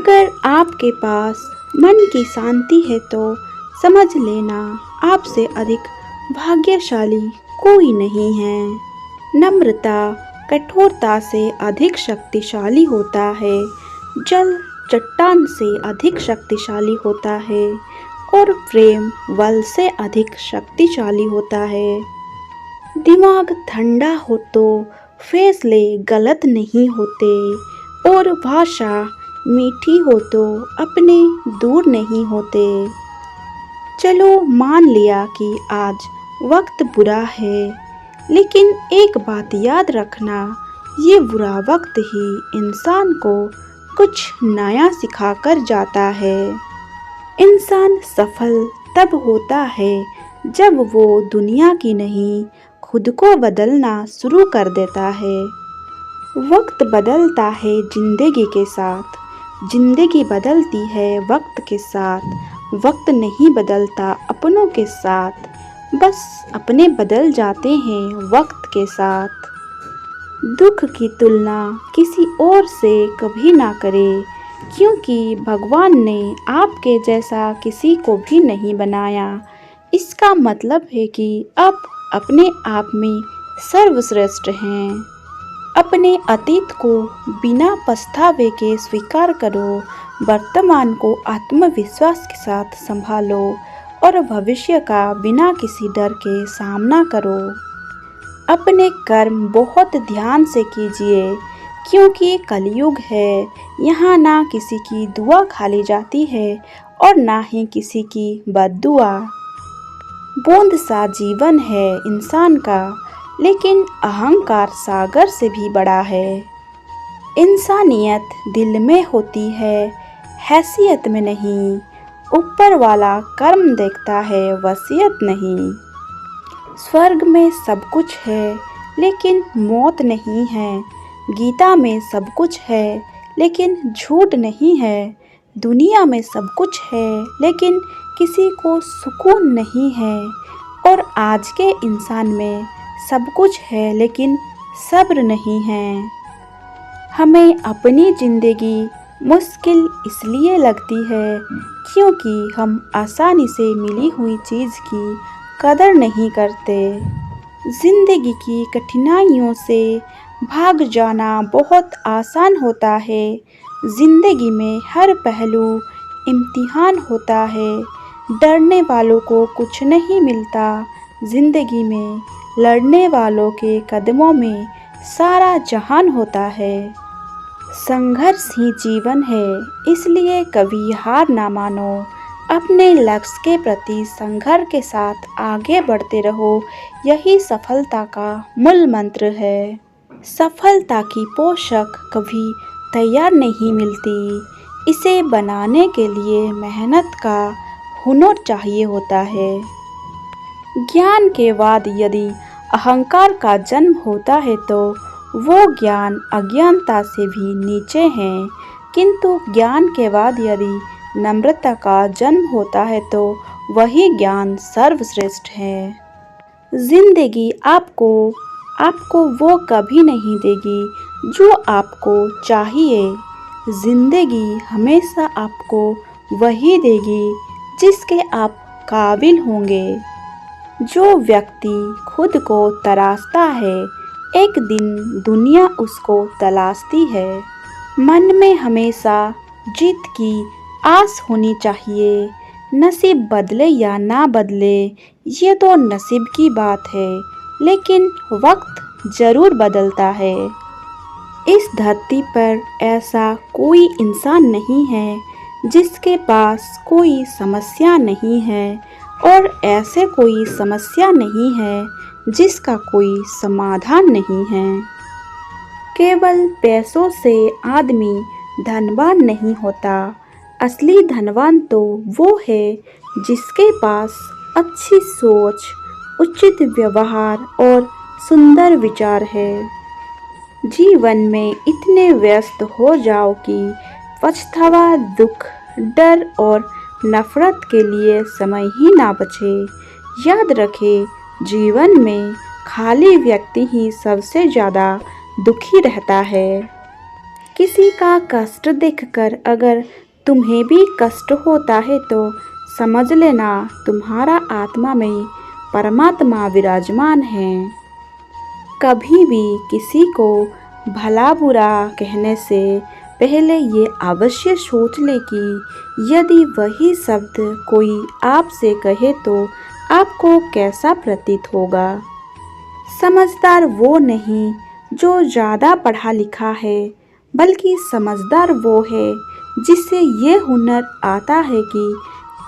अगर आपके पास मन की शांति है तो समझ लेना आपसे अधिक भाग्यशाली कोई नहीं है। नम्रता कठोरता से अधिक शक्तिशाली होता है। जल चट्टान से अधिक शक्तिशाली होता है और प्रेम बल से अधिक शक्तिशाली होता है। दिमाग ठंडा हो तो फैसले गलत नहीं होते और भाषा मीठी हो तो अपने दूर नहीं होते। चलो मान लिया कि आज वक्त बुरा है, लेकिन एक बात याद रखना, ये बुरा वक्त ही इंसान को कुछ नया सिखाकर जाता है। इंसान सफल तब होता है जब वो दुनिया की नहीं, खुद को बदलना शुरू कर देता है। वक्त बदलता है जिंदगी के साथ, जिंदगी बदलती है वक्त के साथ। वक्त नहीं बदलता अपनों के साथ, बस अपने बदल जाते हैं वक्त के साथ। दुख की तुलना किसी और से कभी ना करें, क्योंकि भगवान ने आपके जैसा किसी को भी नहीं बनाया। इसका मतलब है कि आप अपने आप में सर्वश्रेष्ठ हैं। अपने अतीत को बिना पछतावे के स्वीकार करो, वर्तमान को आत्मविश्वास के साथ संभालो और भविष्य का बिना किसी डर के सामना करो। अपने कर्म बहुत ध्यान से कीजिए, क्योंकि कलयुग है। यहाँ ना किसी की दुआ खाली जाती है और ना ही किसी की बद्दुआ। बूंद सा जीवन है इंसान का, लेकिन अहंकार सागर से भी बड़ा है। इंसानियत दिल में होती है, हैसियत में नहीं। ऊपर वाला कर्म देखता है, वसीयत नहीं। स्वर्ग में सब कुछ है, लेकिन मौत नहीं है। गीता में सब कुछ है, लेकिन झूठ नहीं है। दुनिया में सब कुछ है, लेकिन किसी को सुकून नहीं है। और आज के इंसान में सब कुछ है, लेकिन सब्र नहीं है। हमें अपनी ज़िंदगी मुश्किल इसलिए लगती है क्योंकि हम आसानी से मिली हुई चीज़ की कदर नहीं करते। ज़िंदगी की कठिनाइयों से भाग जाना बहुत आसान होता है। ज़िंदगी में हर पहलू इम्तिहान होता है। डरने वालों को कुछ नहीं मिलता। ज़िंदगी में लड़ने वालों के कदमों में सारा जहान होता है। संघर्ष ही जीवन है, इसलिए कभी हार ना मानो। अपने लक्ष्य के प्रति संघर्ष के साथ आगे बढ़ते रहो, यही सफलता का मूल मंत्र है। सफलता की पोशाक कभी तैयार नहीं मिलती, इसे बनाने के लिए मेहनत का हुनर चाहिए होता है। ज्ञान के बाद यदि अहंकार का जन्म होता है तो वो ज्ञान अज्ञानता से भी नीचे है, किंतु ज्ञान के बाद यदि नम्रता का जन्म होता है तो वही ज्ञान सर्वश्रेष्ठ है। जिंदगी आपको वो कभी नहीं देगी जो आपको चाहिए। जिंदगी हमेशा आपको वही देगी जिसके आप काबिल होंगे। जो व्यक्ति खुद को तराशता है, एक दिन दुनिया उसको तलाशती है। मन में हमेशा जीत की आस होनी चाहिए। नसीब बदले या ना बदले, ये तो नसीब की बात है, लेकिन वक्त जरूर बदलता है। इस धरती पर ऐसा कोई इंसान नहीं है जिसके पास कोई समस्या नहीं है, और ऐसे कोई समस्या नहीं है जिसका कोई समाधान नहीं है। केवल पैसों से आदमी धनवान नहीं होता। असली धनवान तो वो है जिसके पास अच्छी सोच, उचित व्यवहार और सुंदर विचार है। जीवन में इतने व्यस्त हो जाओ कि पछतावा, दुख, डर और नफरत के लिए समय ही ना बचे। याद रखें, जीवन में खाली व्यक्ति ही सबसे ज़्यादा दुखी रहता है, किसी का कष्ट देखकर अगर तुम्हें भी कष्ट होता है तो समझ लेना तुम्हारा आत्मा में परमात्मा विराजमान है। कभी भी किसी को भला बुरा कहने से पहले ये अवश्य सोच ले कि यदि वही शब्द कोई आपसे कहे तो आपको कैसा प्रतीत होगा। समझदार वो नहीं जो ज़्यादा पढ़ा लिखा है, बल्कि समझदार वो है जिसे ये हुनर आता है कि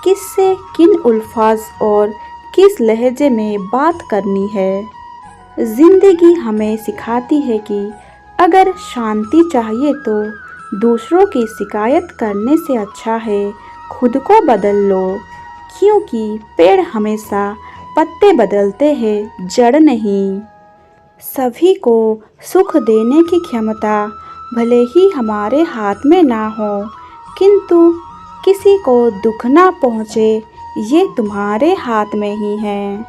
किससे किन अल्फाज और किस लहजे में बात करनी है। जिंदगी हमें सिखाती है कि अगर शांति चाहिए तो दूसरों की शिकायत करने से अच्छा है खुद को बदल लो, क्योंकि पेड़ हमेशा पत्ते बदलते हैं, जड़ नहीं। सभी को सुख देने की क्षमता भले ही हमारे हाथ में ना हो, किंतु किसी को दुख ना पहुँचे ये तुम्हारे हाथ में ही है।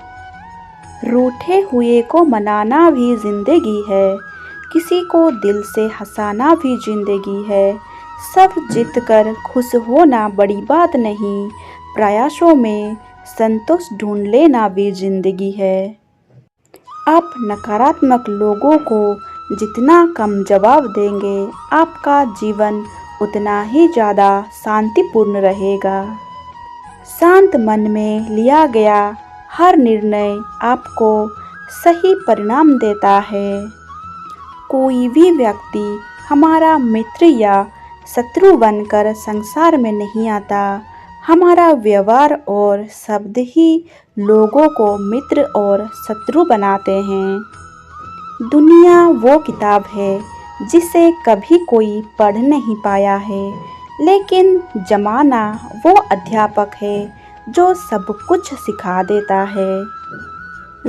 रूठे हुए को मनाना भी जिंदगी है, किसी को दिल से हंसाना भी जिंदगी है। सब जीत कर खुश होना बड़ी बात नहीं, प्रयासों में संतोष ढूंढ लेना भी जिंदगी है। आप नकारात्मक लोगों को जितना कम जवाब देंगे, आपका जीवन उतना ही ज़्यादा शांतिपूर्ण रहेगा। शांत मन में लिया गया हर निर्णय आपको सही परिणाम देता है। कोई भी व्यक्ति हमारा मित्र या शत्रु बनकर संसार में नहीं आता, हमारा व्यवहार और शब्द ही लोगों को मित्र और शत्रु बनाते हैं। दुनिया वो किताब है जिसे कभी कोई पढ़ नहीं पाया है, लेकिन जमाना वो अध्यापक है जो सब कुछ सिखा देता है।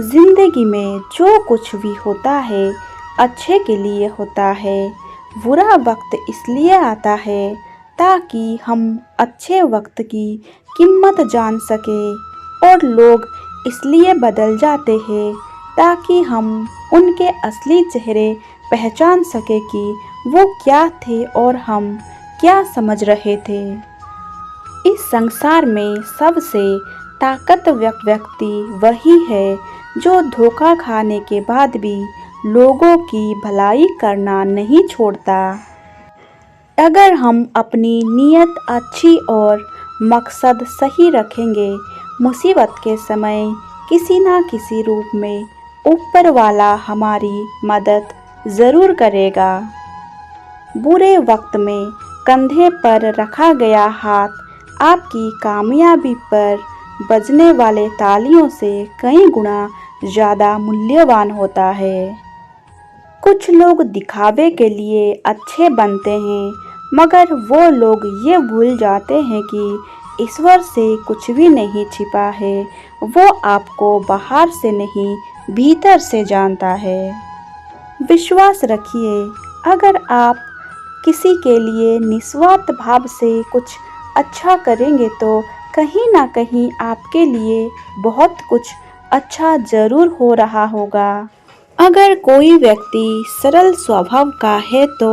जिंदगी में जो कुछ भी होता है अच्छे के लिए होता है। बुरा वक्त इसलिए आता है ताकि हम अच्छे वक्त की कीमत जान सके, और लोग इसलिए बदल जाते हैं ताकि हम उनके असली चेहरे पहचान सके कि वो क्या थे और हम क्या समझ रहे थे। इस संसार में सबसे ताकतवर व्यक्ति वही है जो धोखा खाने के बाद भी लोगों की भलाई करना नहीं छोड़ता। अगर हम अपनी नीयत अच्छी और मकसद सही रखेंगे, मुसीबत के समय किसी ना किसी रूप में ऊपर वाला हमारी मदद ज़रूर करेगा। बुरे वक्त में कंधे पर रखा गया हाथ आपकी कामयाबी पर बजने वाले तालियों से कई गुना ज़्यादा मूल्यवान होता है। कुछ लोग दिखावे के लिए अच्छे बनते हैं, मगर वो लोग ये भूल जाते हैं कि ईश्वर से कुछ भी नहीं छिपा है। वो आपको बाहर से नहीं भीतर से जानता है। विश्वास रखिए, अगर आप किसी के लिए निस्वार्थ भाव से कुछ अच्छा करेंगे तो कहीं ना कहीं आपके लिए बहुत कुछ अच्छा जरूर हो रहा होगा। अगर कोई व्यक्ति सरल स्वभाव का है तो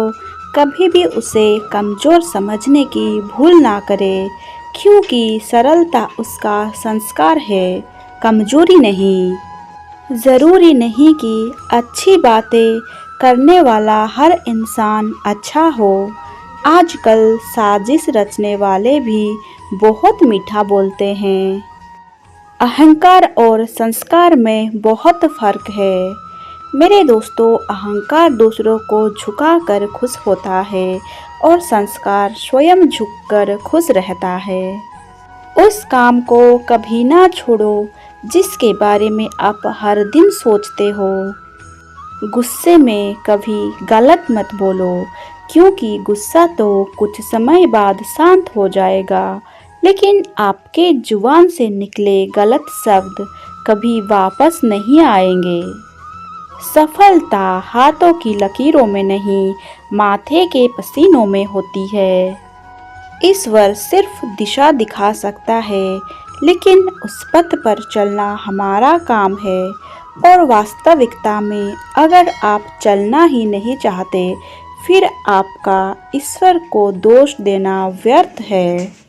कभी भी उसे कमज़ोर समझने की भूल ना करे, क्योंकि सरलता उसका संस्कार है, कमजोरी नहीं। ज़रूरी नहीं कि अच्छी बातें करने वाला हर इंसान अच्छा हो। आजकल साजिश रचने वाले भी बहुत मीठा बोलते हैं। अहंकार और संस्कार में बहुत फर्क है मेरे दोस्तों। अहंकार दूसरों को झुकाकर खुश होता है और संस्कार स्वयं झुककर खुश रहता है। उस काम को कभी ना छोड़ो जिसके बारे में आप हर दिन सोचते हो। गुस्से में कभी गलत मत बोलो, क्योंकि गुस्सा तो कुछ समय बाद शांत हो जाएगा, लेकिन आपके जुबान से निकले गलत शब्द कभी वापस नहीं आएंगे। सफलता हाथों की लकीरों में नहीं, माथे के पसीनों में होती है। ईश्वर सिर्फ दिशा दिखा सकता है, लेकिन उस पथ पर चलना हमारा काम है। और वास्तविकता में अगर आप चलना ही नहीं चाहते, फिर आपका ईश्वर को दोष देना व्यर्थ है।